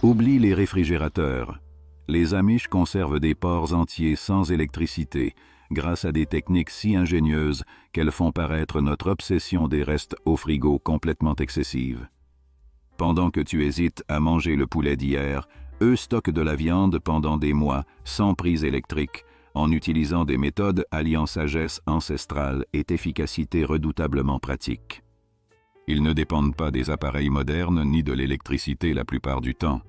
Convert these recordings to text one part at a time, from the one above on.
Oublie les réfrigérateurs. Les Amish conservent des porcs entiers sans électricité, grâce à des techniques si ingénieuses qu'elles font paraître notre obsession des restes au frigo complètement excessive. Pendant que tu hésites à manger le poulet d'hier, eux stockent de la viande pendant des mois, sans prise électrique, en utilisant des méthodes alliant sagesse ancestrale et efficacité redoutablement pratique. Ils ne dépendent pas des appareils modernes ni de l'électricité la plupart du temps.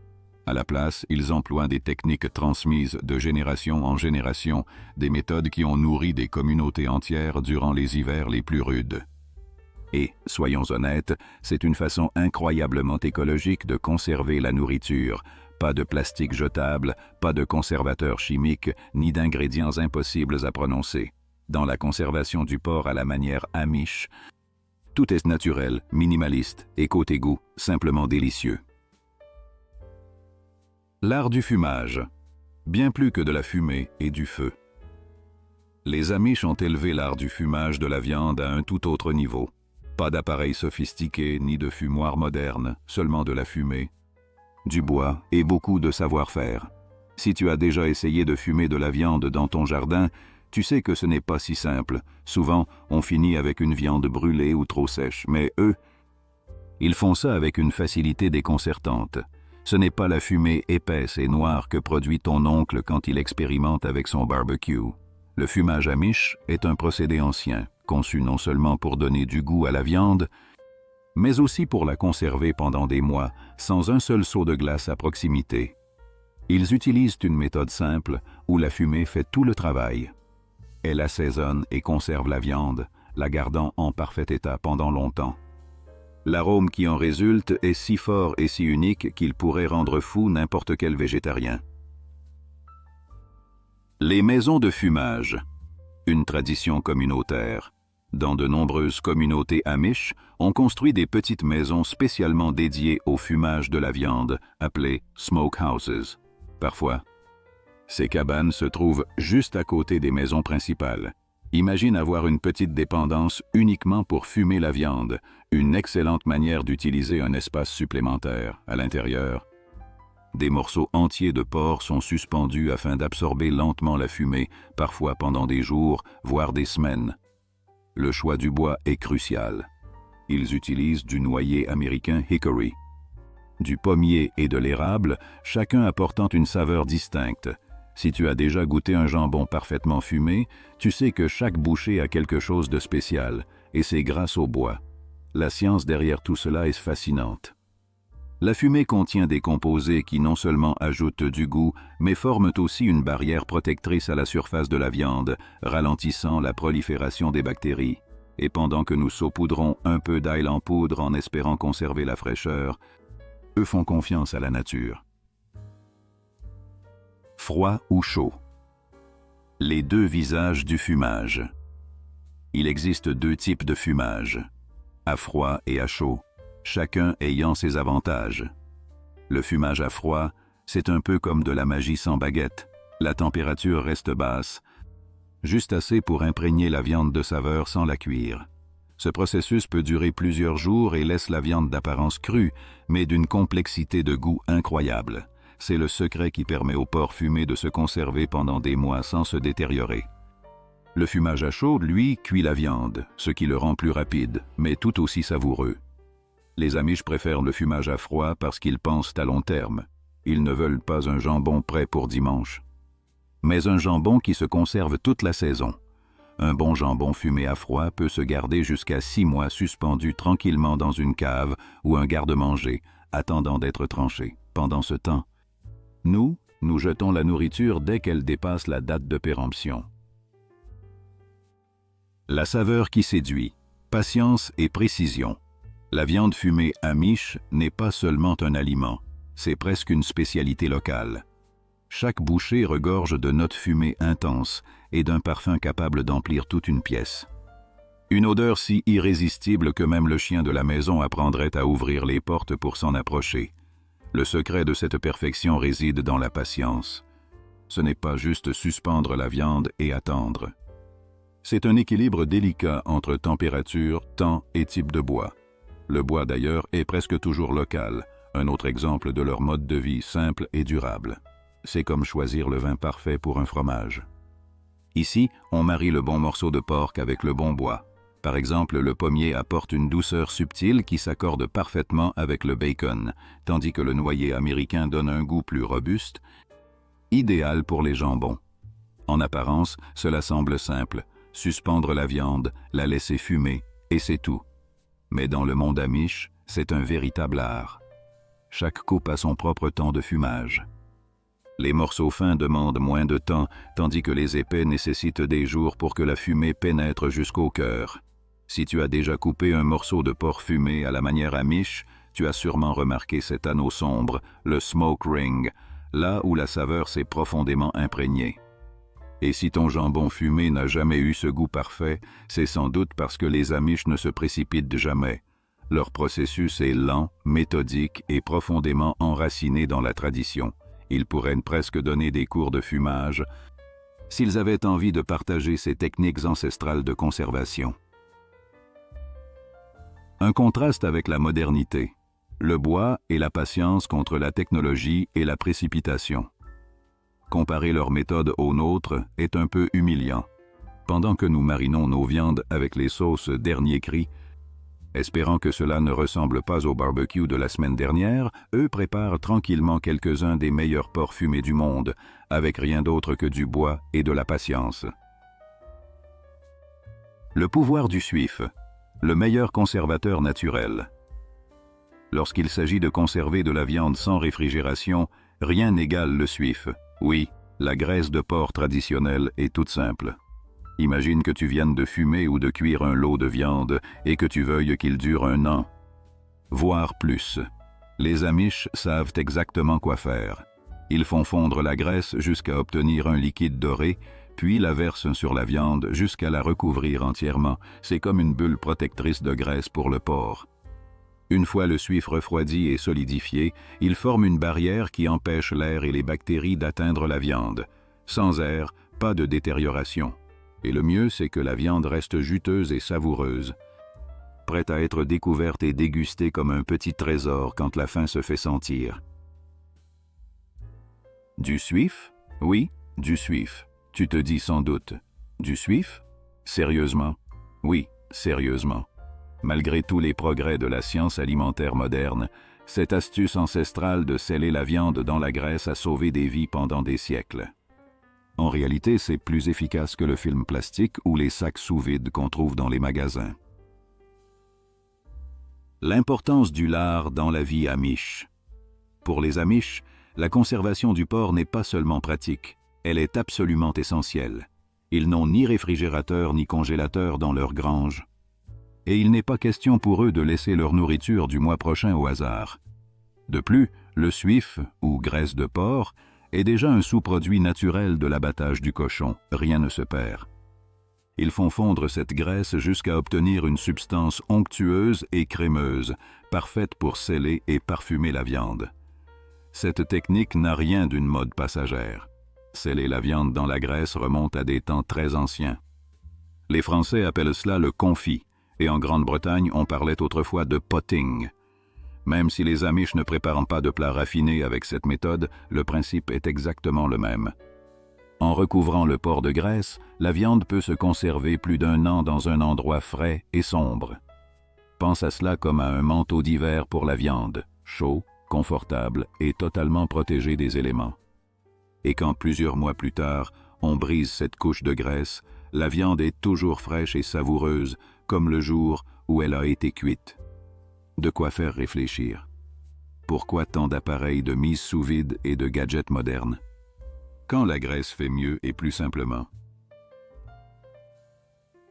À la place, ils emploient des techniques transmises de génération en génération, des méthodes qui ont nourri des communautés entières durant les hivers les plus rudes. Et, soyons honnêtes, c'est une façon incroyablement écologique de conserver la nourriture. Pas de plastique jetable, pas de conservateurs chimiques, ni d'ingrédients impossibles à prononcer. Dans la conservation du porc à la manière Amish, tout est naturel, minimaliste et côté goût, simplement délicieux. L'art du fumage. Bien plus que de la fumée et du feu. Les Amish ont élevé l'art du fumage de la viande à un tout autre niveau. Pas d'appareils sophistiqués ni de fumoirs modernes, seulement de la fumée, du bois et beaucoup de savoir-faire. Si tu as déjà essayé de fumer de la viande dans ton jardin, tu sais que ce n'est pas si simple. Souvent, on finit avec une viande brûlée ou trop sèche, mais eux, ils font ça avec une facilité déconcertante. Ce n'est pas la fumée épaisse et noire que produit ton oncle quand il expérimente avec son barbecue. Le fumage Amish est un procédé ancien, conçu non seulement pour donner du goût à la viande, mais aussi pour la conserver pendant des mois, sans un seul seau de glace à proximité. Ils utilisent une méthode simple où la fumée fait tout le travail. Elle assaisonne et conserve la viande, la gardant en parfait état pendant longtemps. L'arôme qui en résulte est si fort et si unique qu'il pourrait rendre fou n'importe quel végétarien. Les maisons de fumage, une tradition communautaire. Dans de nombreuses communautés Amish, on construit des petites maisons spécialement dédiées au fumage de la viande, appelées smokehouses. Parfois, ces cabanes se trouvent juste à côté des maisons principales. Imagine avoir une petite dépendance uniquement pour fumer la viande, une excellente manière d'utiliser un espace supplémentaire. À l'intérieur, des morceaux entiers de porc sont suspendus afin d'absorber lentement la fumée, parfois pendant des jours, voire des semaines. Le choix du bois est crucial. Ils utilisent du noyer américain Hickory, du pommier et de l'érable, chacun apportant une saveur distincte. Si tu as déjà goûté un jambon parfaitement fumé, tu sais que chaque bouchée a quelque chose de spécial, et c'est grâce au bois. La science derrière tout cela est fascinante. La fumée contient des composés qui non seulement ajoutent du goût, mais forment aussi une barrière protectrice à la surface de la viande, ralentissant la prolifération des bactéries. Et pendant que nous saupoudrons un peu d'ail en poudre en espérant conserver la fraîcheur, eux font confiance à la nature. Froid ou chaud. Les deux visages du fumage. Il existe deux types de fumage, à froid et à chaud, chacun ayant ses avantages. Le fumage à froid, c'est un peu comme de la magie sans baguette. La température reste basse, juste assez pour imprégner la viande de saveur sans la cuire. Ce processus peut durer plusieurs jours et laisse la viande d'apparence crue, mais d'une complexité de goût incroyable. C'est le secret qui permet au porc fumé de se conserver pendant des mois sans se détériorer. Le fumage à chaud, lui, cuit la viande, ce qui le rend plus rapide, mais tout aussi savoureux. Les Amish préfèrent le fumage à froid parce qu'ils pensent à long terme. Ils ne veulent pas un jambon prêt pour dimanche, mais un jambon qui se conserve toute la saison. Un bon jambon fumé à froid peut se garder jusqu'à 6 mois suspendu tranquillement dans une cave ou un garde-manger, attendant d'être tranché. Pendant ce temps, nous jetons la nourriture dès qu'elle dépasse la date de péremption. La saveur qui séduit, patience et précision. La viande fumée Amish n'est pas seulement un aliment, c'est presque une spécialité locale. Chaque bouchée regorge de notes fumées intenses et d'un parfum capable d'emplir toute une pièce. Une odeur si irrésistible que même le chien de la maison apprendrait à ouvrir les portes pour s'en approcher. Le secret de cette perfection réside dans la patience. Ce n'est pas juste suspendre la viande et attendre. C'est un équilibre délicat entre température, temps et type de bois. Le bois d'ailleurs est presque toujours local, Un autre exemple de leur mode de vie simple et durable. C'est comme choisir le vin parfait pour un fromage. Ici, on marie le bon morceau de porc avec le bon bois. Par exemple, le pommier apporte une douceur subtile qui s'accorde parfaitement avec le bacon, tandis que le noyer américain donne un goût plus robuste, idéal pour les jambons. En apparence, cela semble simple, suspendre la viande, la laisser fumer, et c'est tout. Mais dans le monde amish, c'est un véritable art. Chaque coupe a son propre temps de fumage. Les morceaux fins demandent moins de temps, tandis que les épais nécessitent des jours pour que la fumée pénètre jusqu'au cœur. Si tu as déjà coupé un morceau de porc fumé à la manière amish, tu as sûrement remarqué cet anneau sombre, le smoke ring, là où la saveur s'est profondément imprégnée. Et si ton jambon fumé n'a jamais eu ce goût parfait, c'est sans doute parce que les amish ne se précipitent jamais. Leur processus est lent, méthodique et profondément enraciné dans la tradition. Ils pourraient presque donner des cours de fumage s'ils avaient envie de partager ces techniques ancestrales de conservation. Un contraste avec la modernité. Le bois et la patience contre la technologie et la précipitation. Comparer leurs méthodes aux nôtres est un peu humiliant. Pendant que nous marinons nos viandes avec les sauces dernier cri, espérant que cela ne ressemble pas au barbecue de la semaine dernière, eux préparent tranquillement quelques-uns des meilleurs porcs fumés du monde, avec rien d'autre que du bois et de la patience. Le pouvoir du suif, le meilleur conservateur naturel. Lorsqu'il s'agit de conserver de la viande sans réfrigération, rien n'égale le suif. Oui, la graisse de porc traditionnelle est toute simple. Imagine que tu viennes de fumer ou de cuire un lot de viande et que tu veuilles qu'il dure 1 an. Voire plus. Les Amish savent exactement quoi faire. Ils font fondre la graisse jusqu'à obtenir un liquide doré, puis la versent sur la viande jusqu'à la recouvrir entièrement. C'est comme une bulle protectrice de graisse pour le porc. Une fois le suif refroidi et solidifié, il forme une barrière qui empêche l'air et les bactéries d'atteindre la viande. Sans air, pas de détérioration. Et le mieux, c'est que la viande reste juteuse et savoureuse, prête à être découverte et dégustée comme un petit trésor quand la faim se fait sentir. Du suif? Oui, du suif. Tu te dis sans doute. Du suif? Sérieusement? Oui, sérieusement. Malgré tous les progrès de la science alimentaire moderne, cette astuce ancestrale de sceller la viande dans la graisse a sauvé des vies pendant des siècles. En réalité, c'est plus efficace que le film plastique ou les sacs sous vide qu'on trouve dans les magasins. L'importance du lard dans la vie amish. Pour les Amish, la conservation du porc n'est pas seulement pratique, elle est absolument essentielle. Ils n'ont ni réfrigérateur ni congélateur dans leur grange. Et il n'est pas question pour eux de laisser leur nourriture du mois prochain au hasard. De plus, le suif, ou graisse de porc, est déjà un sous-produit naturel de l'abattage du cochon, rien ne se perd. Ils font fondre cette graisse jusqu'à obtenir une substance onctueuse et crémeuse, parfaite pour sceller et parfumer la viande. Cette technique n'a rien d'une mode passagère. Sceller la viande dans la graisse remonte à des temps très anciens. Les Français appellent cela le confit, et en Grande-Bretagne on parlait autrefois de potting. Même si les Amish ne préparent pas de plats raffinés avec cette méthode, le principe est exactement le même. En recouvrant le porc de graisse, la viande peut se conserver plus d'1 an dans un endroit frais et sombre. Pense à cela comme à un manteau d'hiver pour la viande, chaud, confortable et totalement protégé des éléments. Et quand plusieurs mois plus tard, on brise cette couche de graisse, la viande est toujours fraîche et savoureuse, comme le jour où elle a été cuite. De quoi faire réfléchir. Pourquoi tant d'appareils de mise sous vide et de gadgets modernes? Quand la graisse fait mieux et plus simplement.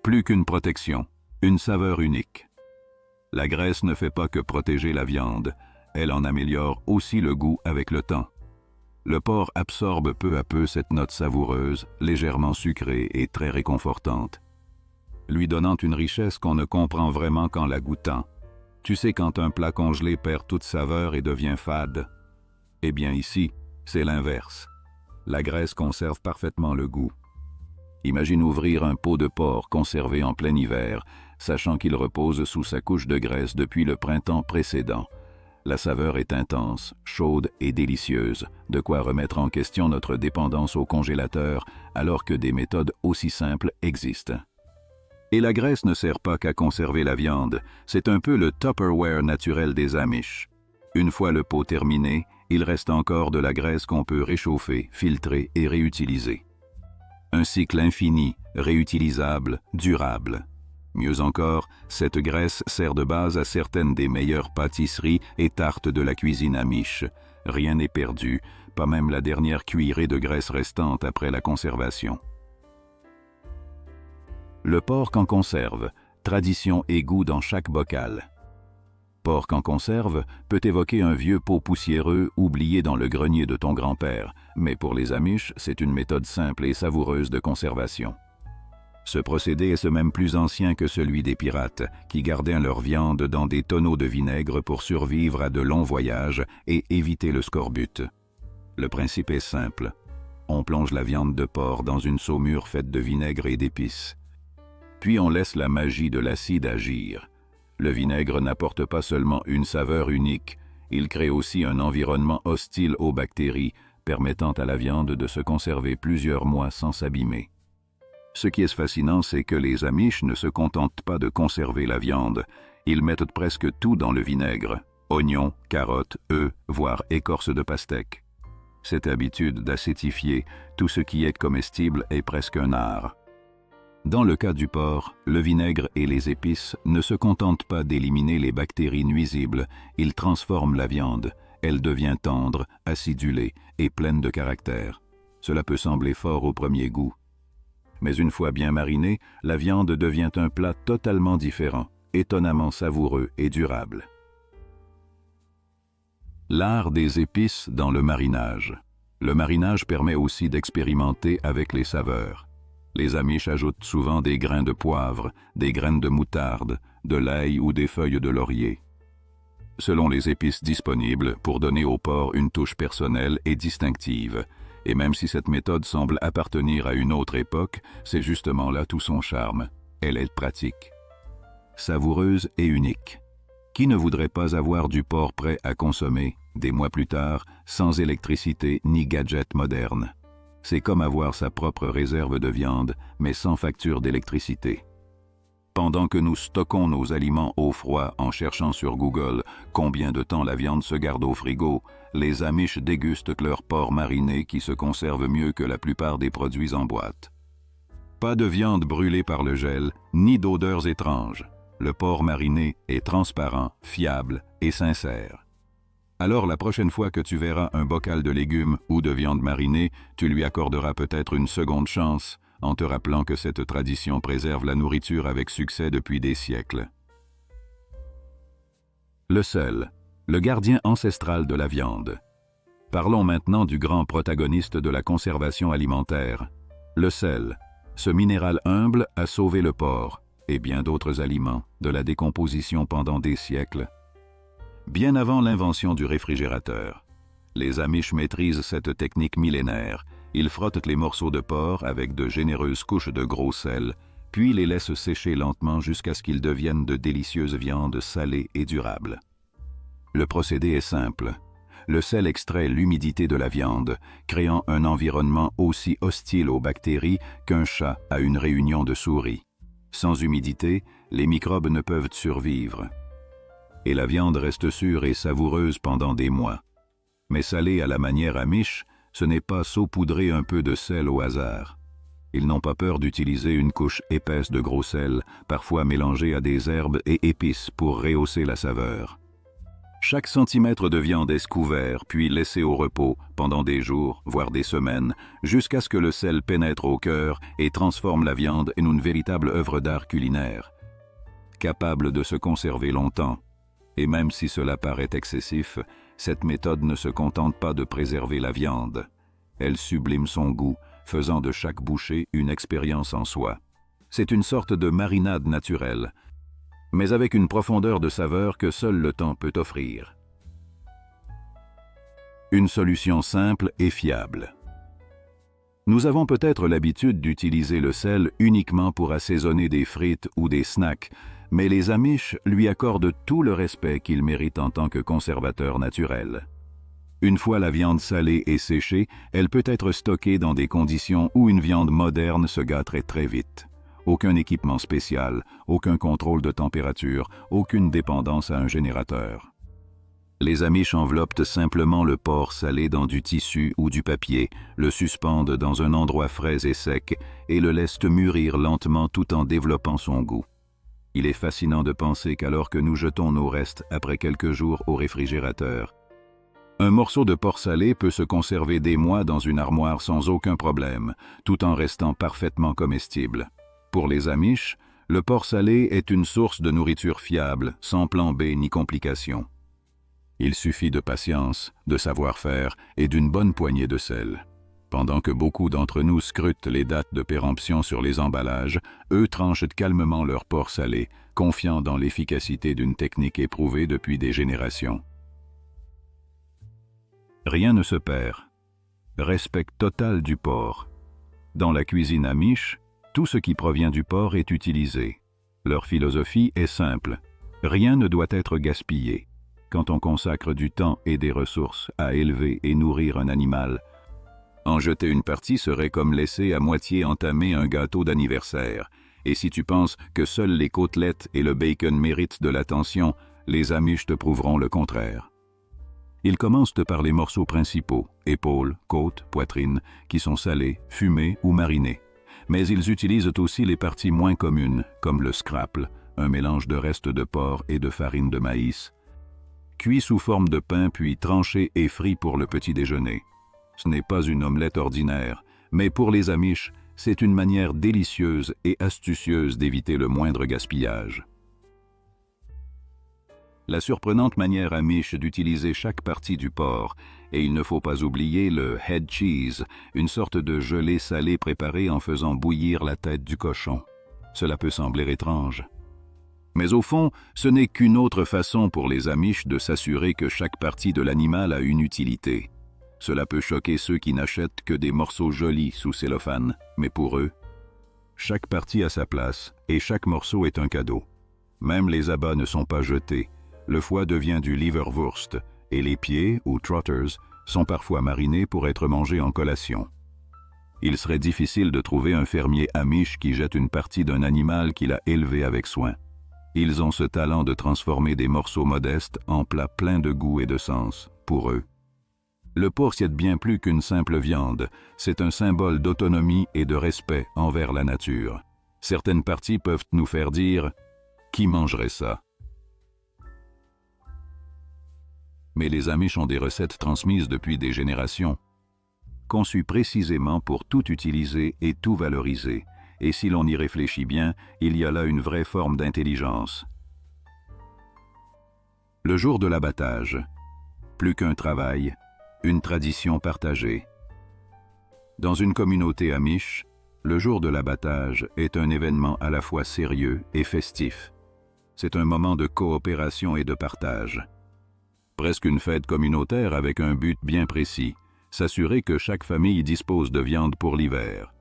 Plus qu'une protection, une saveur unique. La graisse ne fait pas que protéger la viande, elle en améliore aussi le goût avec le temps. Le porc absorbe peu à peu cette note savoureuse, légèrement sucrée et très réconfortante, lui donnant une richesse qu'on ne comprend vraiment qu'en la goûtant. Tu sais quand un plat congelé perd toute saveur et devient fade? Eh bien ici, c'est l'inverse. La graisse conserve parfaitement le goût. Imagine ouvrir un pot de porc conservé en plein hiver, sachant qu'il repose sous sa couche de graisse depuis le printemps précédent. La saveur est intense, chaude et délicieuse, de quoi remettre en question notre dépendance au congélateur alors que des méthodes aussi simples existent. Et la graisse ne sert pas qu'à conserver la viande, c'est un peu le Tupperware naturel des Amish. Une fois le pot terminé, il reste encore de la graisse qu'on peut réchauffer, filtrer et réutiliser. Un cycle infini, réutilisable, durable. Mieux encore, cette graisse sert de base à certaines des meilleures pâtisseries et tartes de la cuisine amish. Rien n'est perdu, pas même la dernière cuillerée de graisse restante après la conservation. Le porc en conserve, tradition et goût dans chaque bocal. Porc en conserve peut évoquer un vieux pot poussiéreux oublié dans le grenier de ton grand-père, mais pour les Amish, c'est une méthode simple et savoureuse de conservation. Ce procédé est même plus ancien que celui des pirates, qui gardaient leur viande dans des tonneaux de vinaigre pour survivre à de longs voyages et éviter le scorbut. Le principe est simple. On plonge la viande de porc dans une saumure faite de vinaigre et d'épices. Puis on laisse la magie de l'acide agir. Le vinaigre n'apporte pas seulement une saveur unique, il crée aussi un environnement hostile aux bactéries, permettant à la viande de se conserver plusieurs mois sans s'abîmer. Ce qui est fascinant, c'est que les Amish ne se contentent pas de conserver la viande, ils mettent presque tout dans le vinaigre, oignons, carottes, œufs, voire écorce de pastèque. Cette habitude d'acétifier tout ce qui est comestible est presque un art. Dans le cas du porc, le vinaigre et les épices ne se contentent pas d'éliminer les bactéries nuisibles, ils transforment la viande, elle devient tendre, acidulée et pleine de caractère. Cela peut sembler fort au premier goût. Mais une fois bien marinée, la viande devient un plat totalement différent, étonnamment savoureux et durable. L'art des épices dans le marinage. Le marinage permet aussi d'expérimenter avec les saveurs. Les Amish ajoutent souvent des grains de poivre, des graines de moutarde, de l'ail ou des feuilles de laurier. Selon les épices disponibles, pour donner au porc une touche personnelle et distinctive. Et même si cette méthode semble appartenir à une autre époque, c'est justement là tout son charme. Elle est pratique. Savoureuse et unique. Qui ne voudrait pas avoir du porc prêt à consommer, des mois plus tard, sans électricité ni gadget moderne? C'est comme avoir sa propre réserve de viande, mais sans facture d'électricité. Pendant que nous stockons nos aliments au froid en cherchant sur Google combien de temps la viande se garde au frigo, les Amish dégustent leur porc mariné qui se conserve mieux que la plupart des produits en boîte. Pas de viande brûlée par le gel, ni d'odeurs étranges. Le porc mariné est transparent, fiable et sincère. Alors la prochaine fois que tu verras un bocal de légumes ou de viande marinée, tu lui accorderas peut-être une seconde chance, en te rappelant que cette tradition préserve la nourriture avec succès depuis des siècles. Le sel, le gardien ancestral de la viande. Parlons maintenant du grand protagoniste de la conservation alimentaire, le sel. Ce minéral humble a sauvé le porc, et bien d'autres aliments, de la décomposition pendant des siècles. Bien avant l'invention du réfrigérateur, les Amish maîtrisent cette technique millénaire. Ils frottent les morceaux de porc avec de généreuses couches de gros sel, puis les laissent sécher lentement jusqu'à ce qu'ils deviennent de délicieuses viandes salées et durables. Le procédé est simple. Le sel extrait l'humidité de la viande, créant un environnement aussi hostile aux bactéries qu'un chat à une réunion de souris. Sans humidité, les microbes ne peuvent survivre. Et la viande reste sûre et savoureuse pendant des mois. Mais salée à la manière Amish, ce n'est pas saupoudrer un peu de sel au hasard. Ils n'ont pas peur d'utiliser une couche épaisse de gros sel, parfois mélangée à des herbes et épices pour rehausser la saveur. Chaque centimètre de viande est couvert, puis laissé au repos pendant des jours, voire des semaines, jusqu'à ce que le sel pénètre au cœur et transforme la viande en une véritable œuvre d'art culinaire. Capable de se conserver longtemps. Et même si cela paraît excessif, cette méthode ne se contente pas de préserver la viande. Elle sublime son goût, faisant de chaque bouchée une expérience en soi. C'est une sorte de marinade naturelle, mais avec une profondeur de saveur que seul le temps peut offrir. Une solution simple et fiable. Nous avons peut-être l'habitude d'utiliser le sel uniquement pour assaisonner des frites ou des snacks, Mais les Amish lui accordent tout le respect qu'il mérite en tant que conservateur naturel. Une fois la viande salée et séchée, elle peut être stockée dans des conditions où une viande moderne se gâterait très vite. Aucun équipement spécial, aucun contrôle de température, aucune dépendance à un générateur. Les Amish enveloppent simplement le porc salé dans du tissu ou du papier, le suspendent dans un endroit frais et sec et le laissent mûrir lentement tout en développant son goût. Il est fascinant de penser qu'alors que nous jetons nos restes après quelques jours au réfrigérateur, un morceau de porc salé peut se conserver des mois dans une armoire sans aucun problème, tout en restant parfaitement comestible. Pour les Amish, le porc salé est une source de nourriture fiable, sans plan B ni complications. Il suffit de patience, de savoir-faire et d'une bonne poignée de sel. Pendant que beaucoup d'entre nous scrutent les dates de péremption sur les emballages, eux tranchent calmement leur porc salé, confiants dans l'efficacité d'une technique éprouvée depuis des générations. Rien ne se perd. Respect total du porc. Dans la cuisine amish, tout ce qui provient du porc est utilisé. Leur philosophie est simple. Rien ne doit être gaspillé. Quand on consacre du temps et des ressources à élever et nourrir un animal, en jeter une partie serait comme laisser à moitié entamé un gâteau d'anniversaire. Et si tu penses que seules les côtelettes et le bacon méritent de l'attention, les Amish te prouveront le contraire. Ils commencent par les morceaux principaux, épaules, côtes, poitrine, qui sont salés, fumés ou marinés. Mais ils utilisent aussi les parties moins communes, comme le scrapple, un mélange de restes de porc et de farine de maïs, cuit sous forme de pain puis tranché et frit pour le petit déjeuner. Ce n'est pas une omelette ordinaire, mais pour les Amish, c'est une manière délicieuse et astucieuse d'éviter le moindre gaspillage. La surprenante manière amish d'utiliser chaque partie du porc, et il ne faut pas oublier le head cheese, une sorte de gelée salée préparée en faisant bouillir la tête du cochon. Cela peut sembler étrange. Mais au fond, ce n'est qu'une autre façon pour les Amish de s'assurer que chaque partie de l'animal a une utilité. Cela peut choquer ceux qui n'achètent que des morceaux jolis sous cellophane, mais pour eux, chaque partie a sa place et chaque morceau est un cadeau. Même les abats ne sont pas jetés. Le foie devient du liverwurst et les pieds, ou trotters, sont parfois marinés pour être mangés en collation. Il serait difficile de trouver un fermier amish qui jette une partie d'un animal qu'il a élevé avec soin. Ils ont ce talent de transformer des morceaux modestes en plats pleins de goût et de sens, pour eux. Le porc est bien plus qu'une simple viande, c'est un symbole d'autonomie et de respect envers la nature. Certaines parties peuvent nous faire dire « Qui mangerait ça ?» Mais les Amish ont des recettes transmises depuis des générations, conçues précisément pour tout utiliser et tout valoriser. Et si l'on y réfléchit bien, il y a là une vraie forme d'intelligence. Le jour de l'abattage, plus qu'un travail, une tradition partagée. Dans une communauté amish, le jour de l'abattage est un événement à la fois sérieux et festif. C'est un moment de coopération et de partage. Presque une fête communautaire avec un but bien précis, s'assurer que chaque famille dispose de viande pour l'hiver.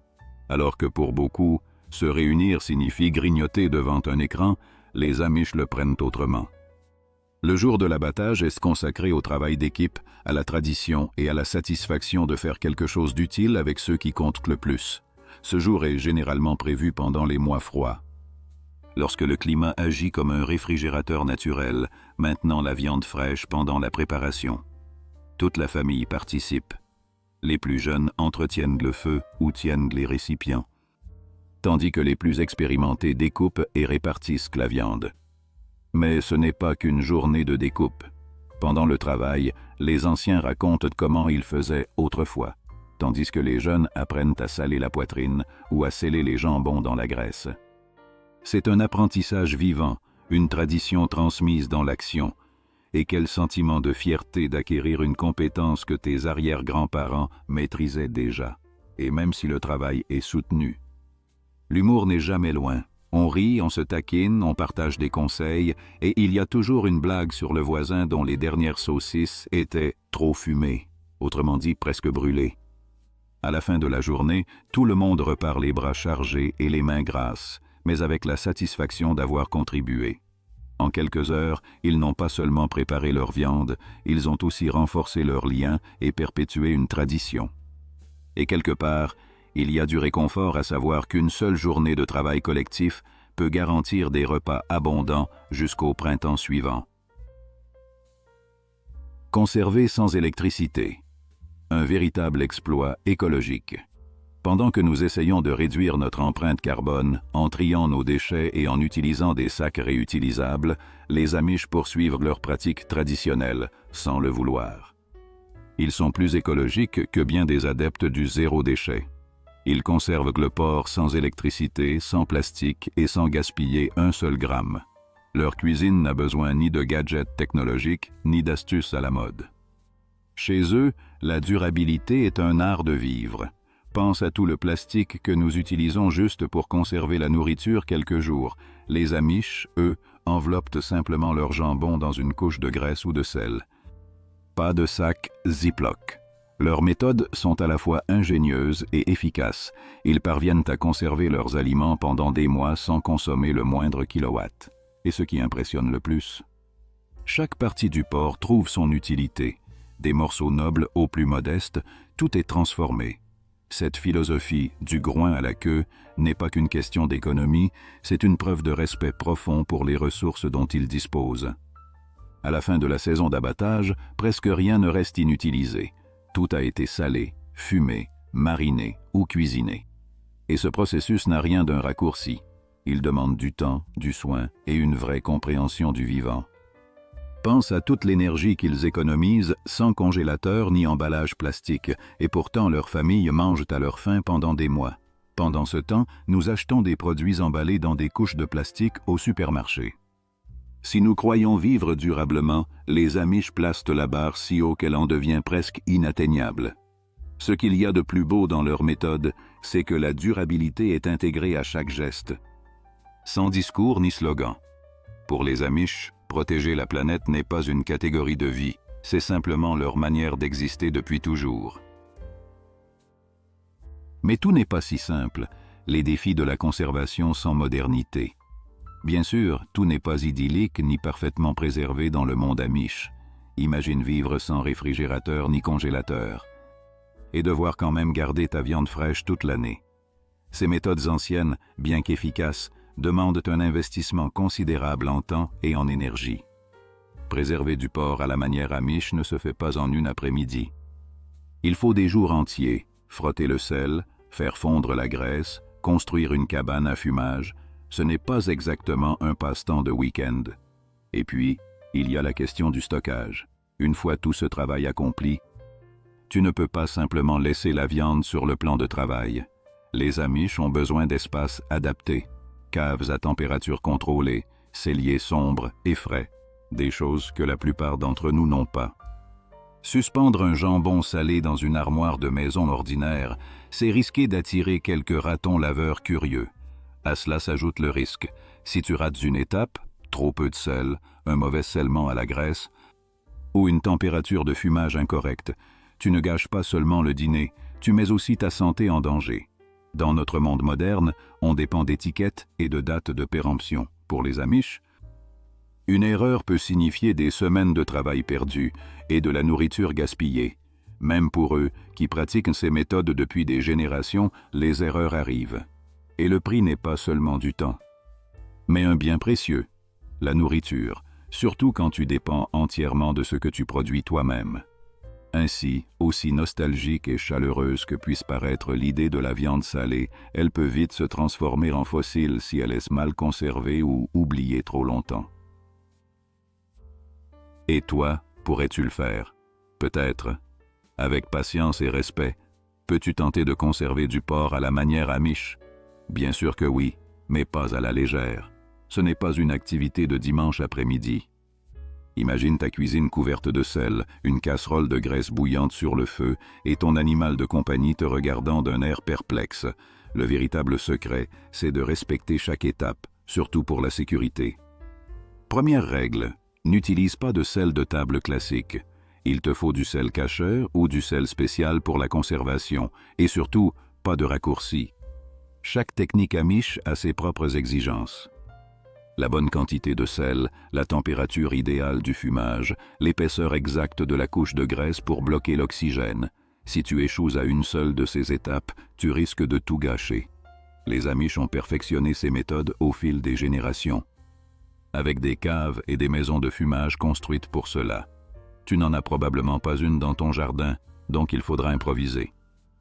Alors que pour beaucoup, se réunir signifie grignoter devant un écran, les Amish le prennent autrement. Le jour de l'abattage est consacré au travail d'équipe, à la tradition et à la satisfaction de faire quelque chose d'utile avec ceux qui comptent le plus. Ce jour est généralement prévu pendant les mois froids. Lorsque le climat agit comme un réfrigérateur naturel, maintenant la viande fraîche pendant la préparation. Toute la famille participe. Les plus jeunes entretiennent le feu ou tiennent les récipients, tandis que les plus expérimentés découpent et répartissent la viande. Mais ce n'est pas qu'une journée de découpe. Pendant le travail, les anciens racontent comment ils faisaient autrefois, tandis que les jeunes apprennent à saler la poitrine ou à sceller les jambons dans la graisse. C'est un apprentissage vivant, une tradition transmise dans l'action. Et quel sentiment de fierté d'acquérir une compétence que tes arrière-grands-parents maîtrisaient déjà, et même si le travail est soutenu. L'humour n'est jamais loin. On rit, on se taquine, on partage des conseils, et il y a toujours une blague sur le voisin dont les dernières saucisses étaient trop fumées, autrement dit presque brûlées. À la fin de la journée, tout le monde repart les bras chargés et les mains grasses, mais avec la satisfaction d'avoir contribué. En quelques heures, ils n'ont pas seulement préparé leur viande, ils ont aussi renforcé leurs liens et perpétué une tradition. Et quelque part, il y a du réconfort à savoir qu'une seule journée de travail collectif peut garantir des repas abondants jusqu'au printemps suivant. Conserver sans électricité. Un véritable exploit écologique. Pendant que nous essayons de réduire notre empreinte carbone en triant nos déchets et en utilisant des sacs réutilisables, les Amish poursuivent leurs pratiques traditionnelles, sans le vouloir. Ils sont plus écologiques que bien des adeptes du zéro déchet. Ils conservent le porc sans électricité, sans plastique et sans gaspiller un seul gramme. Leur cuisine n'a besoin ni de gadgets technologiques, ni d'astuces à la mode. Chez eux, la durabilité est un art de vivre. Pense à tout le plastique que nous utilisons juste pour conserver la nourriture quelques jours. Les Amish, eux, enveloppent simplement leur jambon dans une couche de graisse ou de sel. Pas de sac Ziploc. Leurs méthodes sont à la fois ingénieuses et efficaces. Ils parviennent à conserver leurs aliments pendant des mois sans consommer le moindre kilowatt. Et ce qui impressionne le plus, chaque partie du porc trouve son utilité. Des morceaux nobles aux plus modestes, tout est transformé. Cette philosophie du groin à la queue n'est pas qu'une question d'économie, c'est une preuve de respect profond pour les ressources dont ils disposent. À la fin de la saison d'abattage, presque rien ne reste inutilisé. Tout a été salé, fumé, mariné ou cuisiné. Et ce processus n'a rien d'un raccourci. Il demande du temps, du soin et une vraie compréhension du vivant. Pense à toute l'énergie qu'ils économisent sans congélateur ni emballage plastique, et pourtant leurs familles mangent à leur faim pendant des mois. Pendant ce temps, nous achetons des produits emballés dans des couches de plastique au supermarché. Si nous croyons vivre durablement, les Amish placent la barre si haut qu'elle en devient presque inatteignable. Ce qu'il y a de plus beau dans leur méthode, c'est que la durabilité est intégrée à chaque geste. Sans discours ni slogan. Pour les Amish, protéger la planète n'est pas une catégorie de vie, c'est simplement leur manière d'exister depuis toujours. Mais tout n'est pas si simple, les défis de la conservation sans modernité. Bien sûr, tout n'est pas idyllique ni parfaitement préservé dans le monde Amish. Imagine vivre sans réfrigérateur ni congélateur. Et devoir quand même garder ta viande fraîche toute l'année. Ces méthodes anciennes, bien qu'efficaces, demandent un investissement considérable en temps et en énergie. Préserver du porc à la manière Amish ne se fait pas en une après-midi. Il faut des jours entiers, frotter le sel, faire fondre la graisse, construire une cabane à fumage. Ce n'est pas exactement un passe-temps de week-end. Et puis, il y a la question du stockage. Une fois tout ce travail accompli, tu ne peux pas simplement laisser la viande sur le plan de travail. Les Amish ont besoin d'espaces adaptés. Caves à température contrôlée, celliers sombres et frais, des choses que la plupart d'entre nous n'ont pas. Suspendre un jambon salé dans une armoire de maison ordinaire, c'est risquer d'attirer quelques ratons laveurs curieux. À cela s'ajoute le risque. Si tu rates une étape, trop peu de sel, un mauvais scellement à la graisse, ou une température de fumage incorrecte, tu ne gâches pas seulement le dîner, tu mets aussi ta santé en danger. Dans notre monde moderne, on dépend d'étiquettes et de dates de péremption. Pour les Amish, une erreur peut signifier des semaines de travail perdues et de la nourriture gaspillée. Même pour eux, qui pratiquent ces méthodes depuis des générations, les erreurs arrivent. Et le prix n'est pas seulement du temps, mais un bien précieux, la nourriture, surtout quand tu dépends entièrement de ce que tu produis toi-même. Ainsi, aussi nostalgique et chaleureuse que puisse paraître l'idée de la viande salée, elle peut vite se transformer en fossile si elle est mal conservée ou oubliée trop longtemps. Et toi, pourrais-tu le faire? Peut-être. Avec patience et respect, peux-tu tenter de conserver du porc à la manière Amish? Bien sûr que oui, mais pas à la légère. Ce n'est pas une activité de dimanche après-midi. Imagine ta cuisine couverte de sel, une casserole de graisse bouillante sur le feu et ton animal de compagnie te regardant d'un air perplexe. Le véritable secret, c'est de respecter chaque étape, surtout pour la sécurité. Première règle, n'utilise pas de sel de table classique. Il te faut du sel cacheur ou du sel spécial pour la conservation, et surtout, pas de raccourci. Chaque technique amish a ses propres exigences. La bonne quantité de sel, la température idéale du fumage, l'épaisseur exacte de la couche de graisse pour bloquer l'oxygène. Si tu échoues à une seule de ces étapes, tu risques de tout gâcher. Les Amish ont perfectionné ces méthodes au fil des générations, avec des caves et des maisons de fumage construites pour cela. Tu n'en as probablement pas une dans ton jardin, donc il faudra improviser.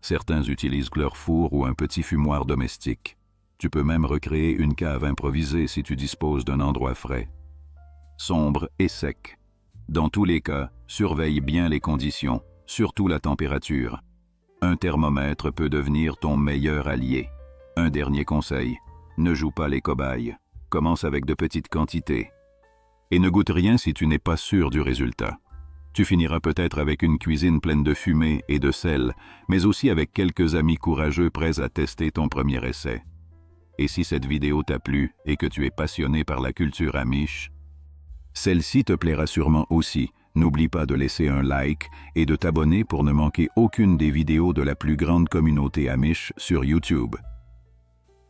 Certains utilisent leur four ou un petit fumoir domestique. Tu peux même recréer une cave improvisée si tu disposes d'un endroit frais, sombre et sec. Dans tous les cas, surveille bien les conditions, surtout la température. Un thermomètre peut devenir ton meilleur allié. Un dernier conseil, ne joue pas les cobayes. Commence avec de petites quantités. Et ne goûte rien si tu n'es pas sûr du résultat. Tu finiras peut-être avec une cuisine pleine de fumée et de sel, mais aussi avec quelques amis courageux prêts à tester ton premier essai. Et si cette vidéo t'a plu et que tu es passionné par la culture Amish, celle-ci te plaira sûrement aussi. N'oublie pas de laisser un like et de t'abonner pour ne manquer aucune des vidéos de la plus grande communauté Amish sur YouTube.